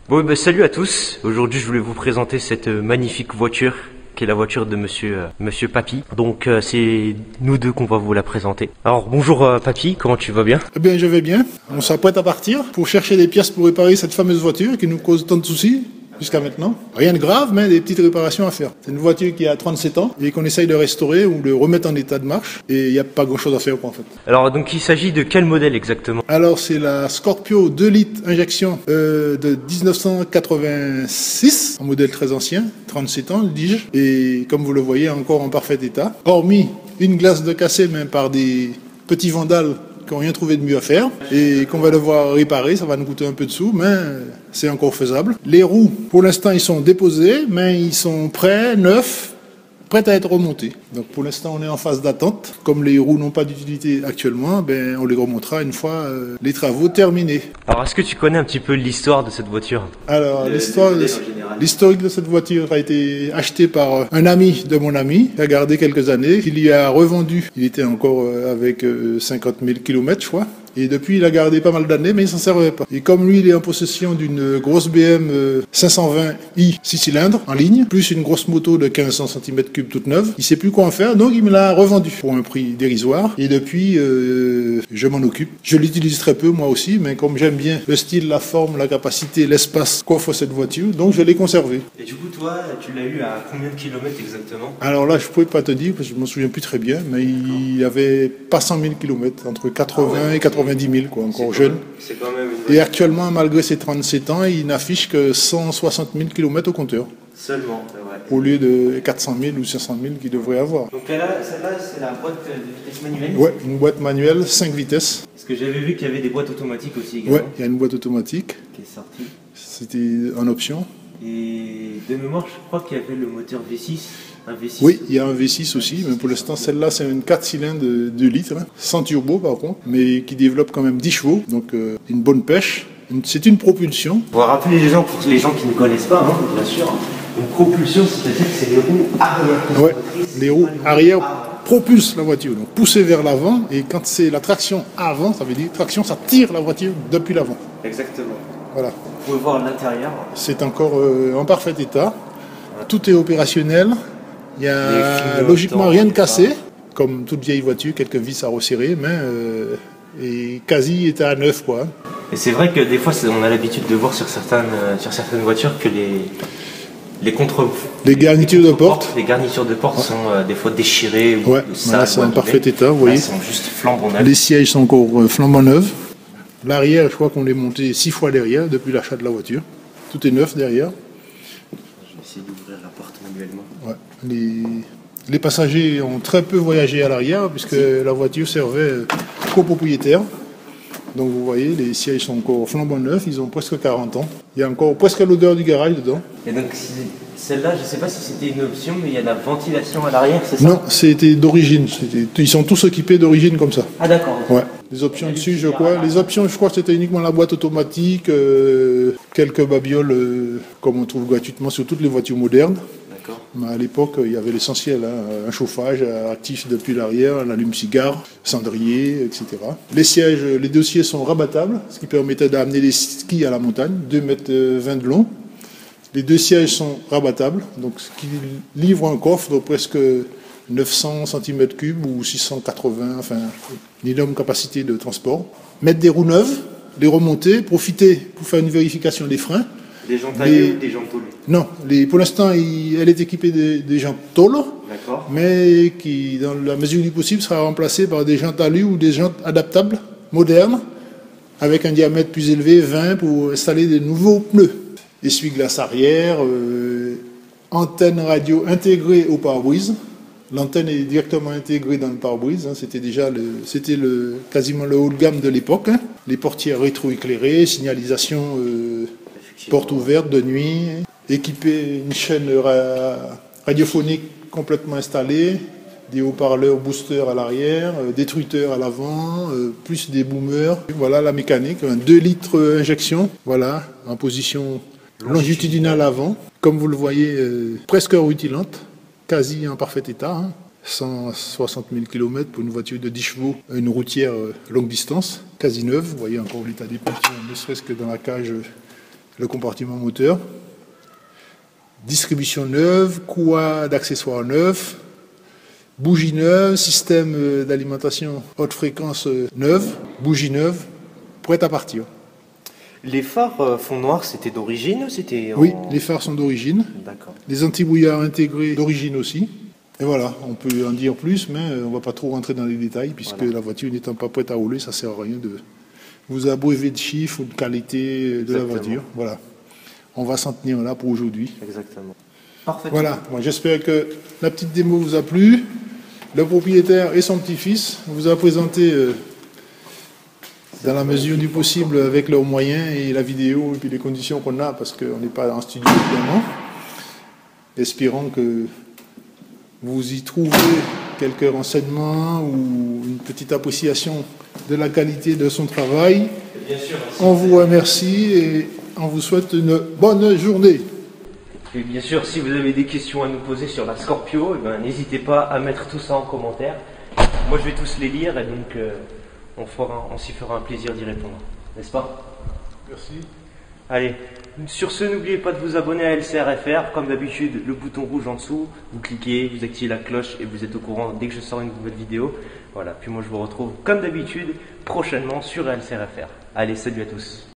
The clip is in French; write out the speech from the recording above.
Bon, ben, salut à tous. Aujourd'hui, je voulais vous présenter cette magnifique voiture qui est la voiture de monsieur Papy. Donc, c'est nous deux qu'on va vous la présenter. Alors, bonjour Papy, comment tu vas bien? Eh bien, je vais bien. On s'apprête à partir pour chercher des pièces pour réparer cette fameuse voiture qui nous cause tant de soucis jusqu'à maintenant. Rien de grave, mais des petites réparations à faire. C'est une voiture qui a 37 ans et qu'on essaye de restaurer ou de remettre en état de marche. Et il n'y a pas grand chose à faire, quoi, en fait. Alors, donc, il s'agit de quel modèle exactement? Alors, c'est la Scorpio 2 litres injection de 1986, un modèle très ancien, 37 ans, dis-je. Et comme vous le voyez, encore en parfait état. Hormis une glace de cassé, mais par des petits vandales qui n'ont rien trouvé de mieux à faire et qu'on va devoir réparer. Ça va nous coûter un peu de sous, mais c'est encore faisable. Les roues, pour l'instant, ils sont déposés, mais ils sont prêts, neufs, prêts à être remontés. Donc pour l'instant, on est en phase d'attente. Comme les roues n'ont pas d'utilité actuellement, ben, on les remontera une fois les travaux terminés. Alors, est-ce que tu connais un petit peu l'histoire de cette voiture? Alors, l'historique de cette voiture a été achetée par un ami de mon ami, qui a gardé quelques années, qu'il y a revendu. Il était encore avec 50 000 km, je crois. Et depuis, il a gardé pas mal d'années, mais il s'en servait pas. Et comme lui, il est en possession d'une grosse BM 520i 6 cylindres en ligne, plus une grosse moto de 1500 cm3 toute neuve, il sait plus quoi en faire, donc il me l'a revendu pour un prix dérisoire. Et depuis, je m'en occupe. Je l'utilise très peu, moi aussi, mais comme j'aime bien le style, la forme, la capacité, l'espace qu'offre cette voiture, donc je l'ai conservé. Et du coup, toi, tu l'as eu à combien de kilomètres exactement? Alors là, je ne pouvais pas te dire, parce que je m'en souviens plus très bien, mais il avait pas 100 000 km, entre 80 et 90 000, quoi, encore jeune. C'est quand même une... Et actuellement, malgré ses 37 ans, il n'affiche que 160 000 km au compteur, Seulement, c'est vrai. au lieu de 400 000 ou 500 000 qu'il devrait avoir. Donc là, celle-là, c'est la boîte de vitesse manuelle? Ouais, une boîte manuelle, 5 vitesses. Parce que j'avais vu qu'il y avait des boîtes automatiques aussi également. Ouais, il y a une boîte automatique, Qui est sortie. c'était en option. Et de mémoire, je crois qu'il y avait le moteur V6. Un V6. Oui, il y a un V6 aussi, mais pour l'instant, celle-là, c'est une 4 cylindres de 2 litres, hein, sans turbo par contre, mais qui développe quand même 10 chevaux, donc une bonne pêche. C'est une propulsion. On va rappeler les gens, pour les gens qui ne connaissent pas, hein, bien sûr. Une propulsion, c'est-à-dire que c'est les roues arrière. Ouais, les roues arrière propulsent la voiture, donc poussées vers l'avant, et quand c'est la traction avant, ça veut dire traction, ça tire la voiture depuis l'avant. Exactement. Voilà. Vous pouvez voir l'intérieur. C'est encore en parfait état. Tout est opérationnel. Il y a Les logiquement clignotants, rien de les cassé, comme toute vieille voiture, quelques vis à resserrer, mais et quasi état à neuf, quoi. Et c'est vrai que des fois, on a l'habitude de voir sur certaines voitures que Les garnitures de porte. Les garnitures de porte sont des fois déchirées ou Ouais, là c'est en parfait état, vous voyez. Là, sont juste flambant neufs. Les sièges sont encore flambant neufs. L'arrière, je crois qu'on l'est monté 6 fois derrière depuis l'achat de la voiture. Tout est neuf derrière. Je vais essayer d'ouvrir la porte manuellement. Ouais. Les passagers ont très peu voyagé à l'arrière puisque la voiture servait qu'aux propriétaires. Donc vous voyez, les sièges sont encore flambant neufs, ils ont presque 40 ans. Il y a encore presque l'odeur du garage dedans. Et donc celle-là, je ne sais pas si c'était une option, mais il y a la ventilation à l'arrière, c'est ça? Non, c'était d'origine. Ils sont tous équipés d'origine comme ça. Ah d'accord. Ouais. Les options dessus, je crois. Les options, je crois que c'était uniquement la boîte automatique, quelques babioles comme on trouve gratuitement sur toutes les voitures modernes. D'accord. Mais à l'époque, il y avait l'essentiel, hein, un chauffage actif depuis l'arrière, un allume-cigare, cendrier, etc. Les sièges, les deux sièges sont rabattables, ce qui permettait d'amener les skis à la montagne, 2,20 m de long. Les deux sièges sont rabattables, donc ce qui livre un coffre de presque 900 cm3 ou 680, enfin, une énorme capacité de transport. Mettre des roues neuves, les remonter, profiter pour faire une vérification des freins. Des jantes taillées ou des jantes tôles? Non, pour l'instant, elle est équipée des jantes tôles, mais qui, dans la mesure du possible, sera remplacée par des jantes alu ou des jantes adaptables, modernes, avec un diamètre plus élevé, 20, pour installer des nouveaux pneus. Essuie-glace arrière, antenne radio intégrée au pare-brise. L'antenne est directement intégrée dans le pare-brise. Hein. C'était déjà quasiment le haut de gamme de l'époque. Hein. Les portières rétroéclairées, signalisation porte ouverte de nuit, équipé une chaîne radiophonique complètement installée, des haut-parleurs boosters à l'arrière, détruiteurs à l'avant, plus des boomers. Voilà la mécanique, un 2 litres injection, voilà, en position longitudinale avant. Comme vous le voyez, presque rutilante, quasi en parfait état. Hein. 160 000 km pour une voiture de 10 chevaux, une routière longue distance, quasi neuve. Vous voyez encore l'état des peintures, ne serait-ce que dans la cage, le compartiment moteur. Distribution neuve, courroie d'accessoires neufs, bougie neuve, système d'alimentation haute fréquence neuve, bougie neuve, prête à partir. Les phares fond noir, c'était d'origine ou c'était Oui, les phares sont d'origine. D'accord. Les antibrouillards intégrés d'origine aussi. Et voilà, on peut en dire plus, mais on ne va pas trop rentrer dans les détails, puisque la voiture n'étant pas prête à rouler, ça ne sert à rien de vous abreuver de chiffres ou de qualité de la voiture. Voilà. On va s'en tenir là pour aujourd'hui. Exactement. Parfait. Voilà, moi j'espère que la petite démo vous a plu. Le propriétaire et son petit-fils vous a présenté dans la mesure du possible avec leurs moyens et la vidéo et puis les conditions qu'on a, parce qu'on n'est pas en studio évidemment. Espérons que vous y trouverez quelques renseignements ou une petite appréciation de la qualité de son travail. Bien sûr, on vous remercie et on vous souhaite une bonne journée. Et bien sûr, si vous avez des questions à nous poser sur la Scorpio, n'hésitez pas à mettre tout ça en commentaire. Moi je vais tous les lire et donc on s'y fera un plaisir d'y répondre, n'est-ce pas? Merci. Allez, sur ce, n'oubliez pas de vous abonner à LCRFR. Comme d'habitude, le bouton rouge en dessous, vous cliquez, vous activez la cloche et vous êtes au courant dès que je sors une nouvelle vidéo. Voilà, puis moi je vous retrouve comme d'habitude prochainement sur LCRFR. Allez, salut à tous.